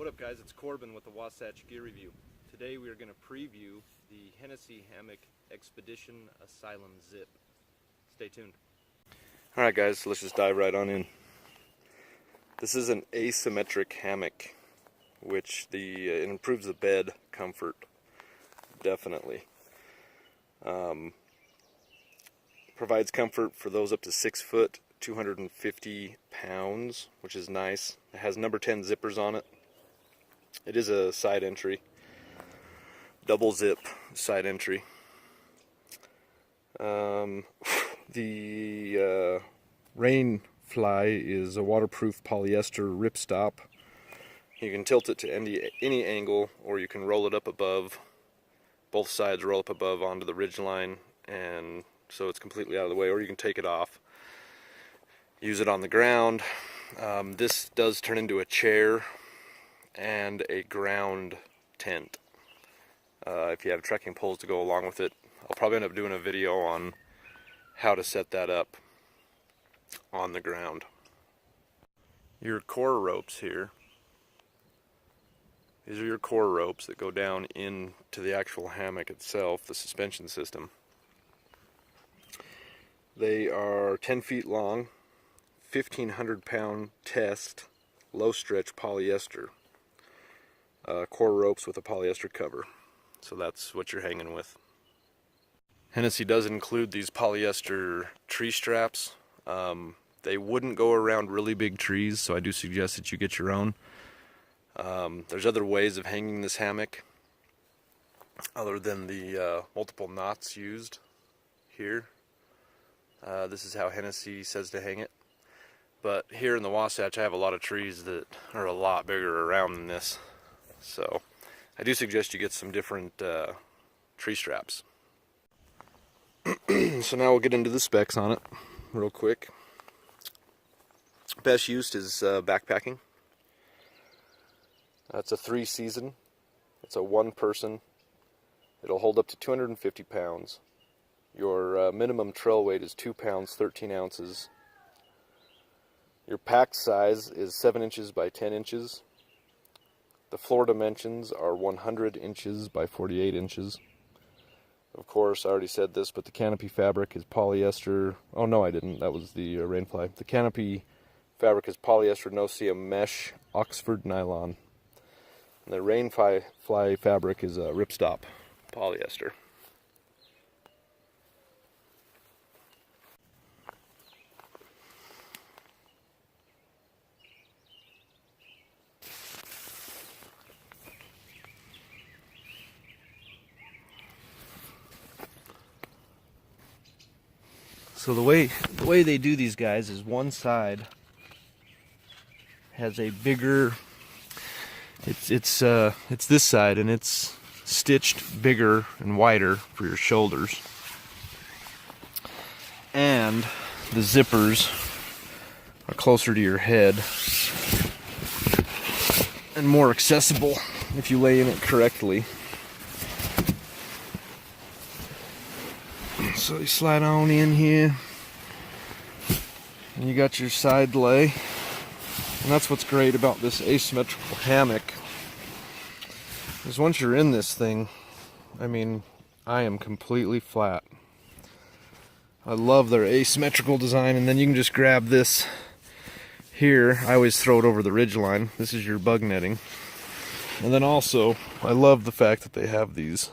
What up guys, it's Corbin with the Wasatch Gear Review. Today we are going to preview the Hennessey Hammock Expedition Asylum Zip. Stay tuned. Alright guys, so let's just dive right on in. This is an asymmetric hammock, which it improves the bed comfort, definitely. Provides comfort for those up to 6 foot, 250 pounds, which is nice. It has number 10 zippers on it. It is a side entry, double zip side entry. The rain fly is a waterproof polyester ripstop. You can tilt it to any angle, or you can roll it up above. Both sides roll up above onto the ridge line, and so it's completely out of the way, or you can take it off, use it on the ground. This does turn into a chair and a ground tent if you have trekking poles to go along with it. I'll probably end up doing a video on how to set that up on the ground. Your core ropes here, these are your core ropes that go down into the actual hammock itself, the suspension system. They are 10 feet long, 1,500 pound test, low stretch polyester. Core ropes with a polyester cover. So that's what you're hanging with. Hennessey does include these polyester tree straps. They wouldn't go around really big trees, so I do suggest that you get your own. There's other ways of hanging this hammock other than the multiple knots used here. This is how Hennessey says to hang it. But here in the Wasatch I have a lot of trees that are a lot bigger around than this. So I do suggest you get some different tree straps. So now we'll get into the specs on it real quick. Best use is backpacking. It's a 3-season. It's a 1-person. It'll hold up to 250 pounds. Your minimum trail weight is 2 pounds 13 ounces. Your pack size is 7 inches by 10 inches. The floor dimensions are 100 inches by 48 inches. Of course, I already said this, but the canopy fabric is polyester. Oh no, I didn't. That was the rainfly. The canopy fabric is polyester no-see mesh Oxford nylon. And the rainfly fabric is a ripstop polyester. So the way they do these guys is one side has a bigger, it's this side, and it's stitched bigger and wider for your shoulders, and the zippers are closer to your head and more accessible if you lay in it correctly. So you slide on in here, and you got your side lay. And that's what's great about this asymmetrical hammock, is once you're in this thing, I mean, I am completely flat. I love their asymmetrical design. And then you can just grab this here. I always throw it over the ridge line. This is your bug netting. And then also, I love the fact that they have these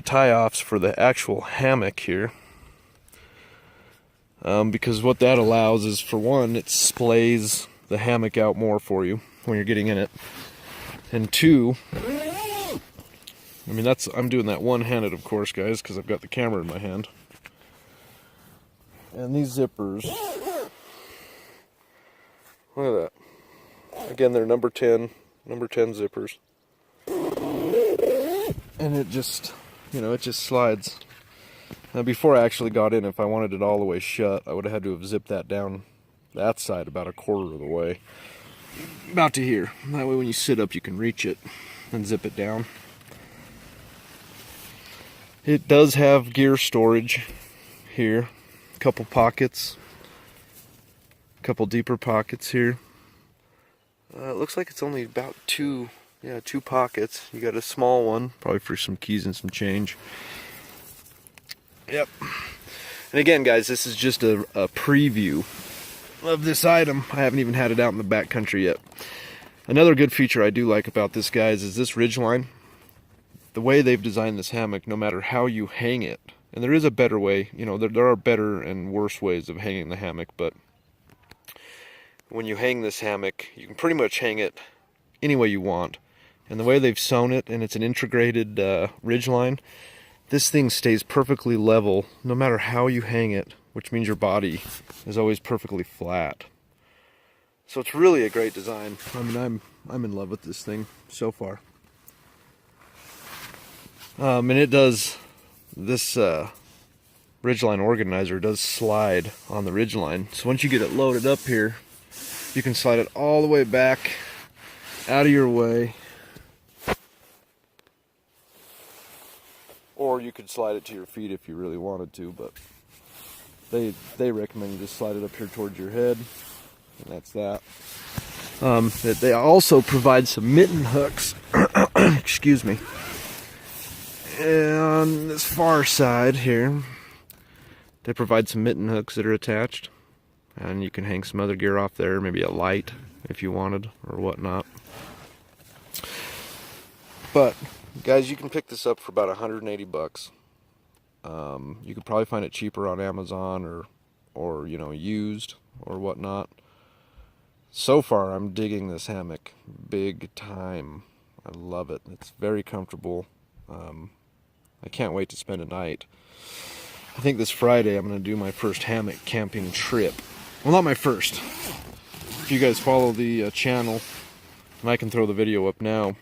tie-offs for the actual hammock here, because what that allows is, for one, it splays the hammock out more for you when you're getting in it, and two, I mean, I'm doing that one-handed, of course, guys, because I've got the camera in my hand. And these zippers, look at that. Again, they're number 10 zippers, and it just, it just slides. Now, before I actually got in, if I wanted it all the way shut, I would have had to have zipped that down that side about a quarter of the way, about to here. That way when you sit up you can reach it and zip it down. It does have gear storage here, a couple pockets, a couple deeper pockets here. It looks like it's only about two pockets. You got a small one, probably for some keys and some change. Yep. And again, guys, this is just a preview of this item. I haven't even had it out in the back country yet. Another good feature I do like about this, guys, is this ridgeline. The way they've designed this hammock, no matter how you hang it, and there is a better way, you know, there are better and worse ways of hanging the hammock, but when you hang this hammock, you can pretty much hang it any way you want. And the way they've sewn it, and it's an integrated ridgeline, this thing stays perfectly level no matter how you hang it, which means your body is always perfectly flat. So it's really a great design. I mean, I'm in love with this thing so far. And it does, this ridgeline organizer does slide on the ridgeline. So once you get it loaded up here, you can slide it all the way back out of your way. Or you could slide it to your feet if you really wanted to, but they recommend you just slide it up here towards your head, and that's that. They also provide some mitten hooks, excuse me. And on this far side here, they provide some mitten hooks that are attached, and you can hang some other gear off there, maybe a light if you wanted, or whatnot. But guys, you can pick this up for about 180 bucks. You could probably find it cheaper on Amazon or you know, used or whatnot. So far, I'm digging this hammock big time. I love it. It's very comfortable. I can't wait to spend a night. I think this Friday I'm going to do my first hammock camping trip. Well, not my first. If you guys follow the channel, and I can throw the video up now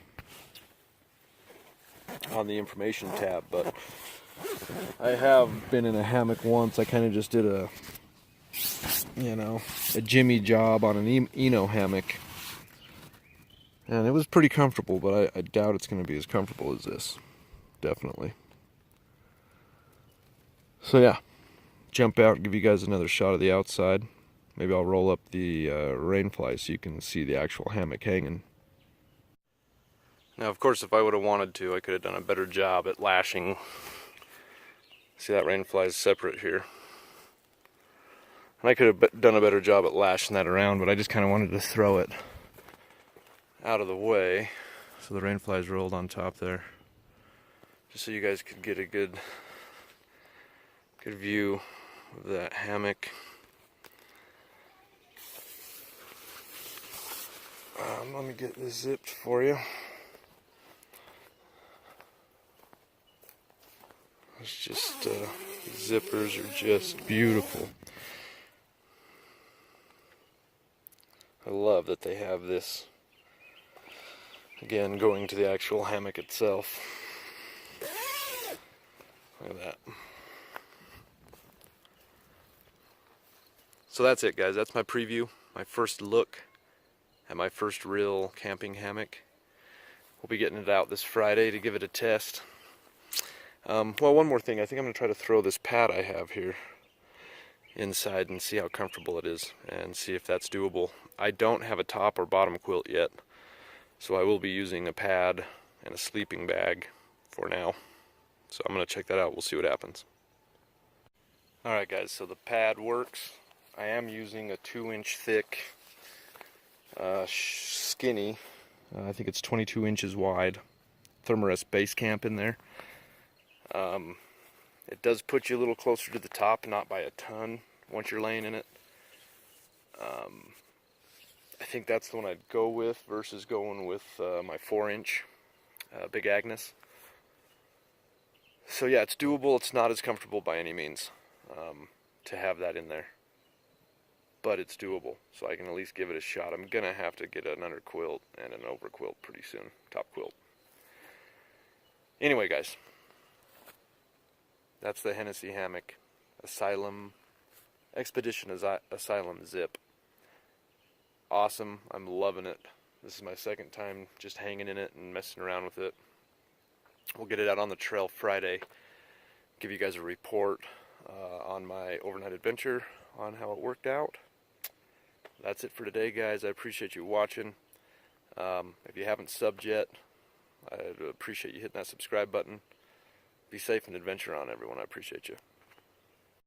on the information tab, but I have been in a hammock once. I kind of just did a Jimmy job on an Eno hammock, and it was pretty comfortable, but I doubt it's going to be as comfortable as this. Definitely. So yeah, jump out and give you guys another shot of the outside. Maybe I'll roll up the rainfly so you can see the actual hammock hanging. Now, of course, if I would have wanted to, I could have done a better job at lashing. See, that rainfly is separate here. And I could have done a better job at lashing that around, but I just kind of wanted to throw it out of the way. So the rainfly is rolled on top there. Just so you guys could get a good view of that hammock. Let me get this zipped for you. It's just, zippers are just beautiful. I love that they have this, again, going to the actual hammock itself. Look at that. So that's it, guys. That's my preview, my first look at my first real camping hammock. We'll be getting it out this Friday to give it a test. Well, one more thing. I think I'm going to try to throw this pad I have here inside and see how comfortable it is and see if that's doable. I don't have a top or bottom quilt yet, so I will be using a pad and a sleeping bag for now. So I'm going to check that out. We'll see what happens. Alright guys, so the pad works. I am using a 2-inch thick skinny, I think it's 22 inches wide, Thermarest base camp in there. It does put you a little closer to the top, not by a ton once you're laying in it. I think that's the one I'd go with versus going with my 4-inch Big Agnes. So yeah, it's doable. It's not as comfortable by any means to have that in there, but it's doable, so I can at least give it a shot. I'm gonna have to get an under quilt and an over quilt pretty soon, top quilt. Anyway guys, that's the Hennessey Hammock Asylum Expedition Asylum Zip. Awesome. I'm loving it. This is my second time just hanging in it and messing around with it. We'll get it out on the trail Friday. Give you guys a report on my overnight adventure on how it worked out. That's it for today, guys. I appreciate you watching. If you haven't subbed yet, I'd appreciate you hitting that subscribe button. Be safe and adventure on, everyone. I appreciate you.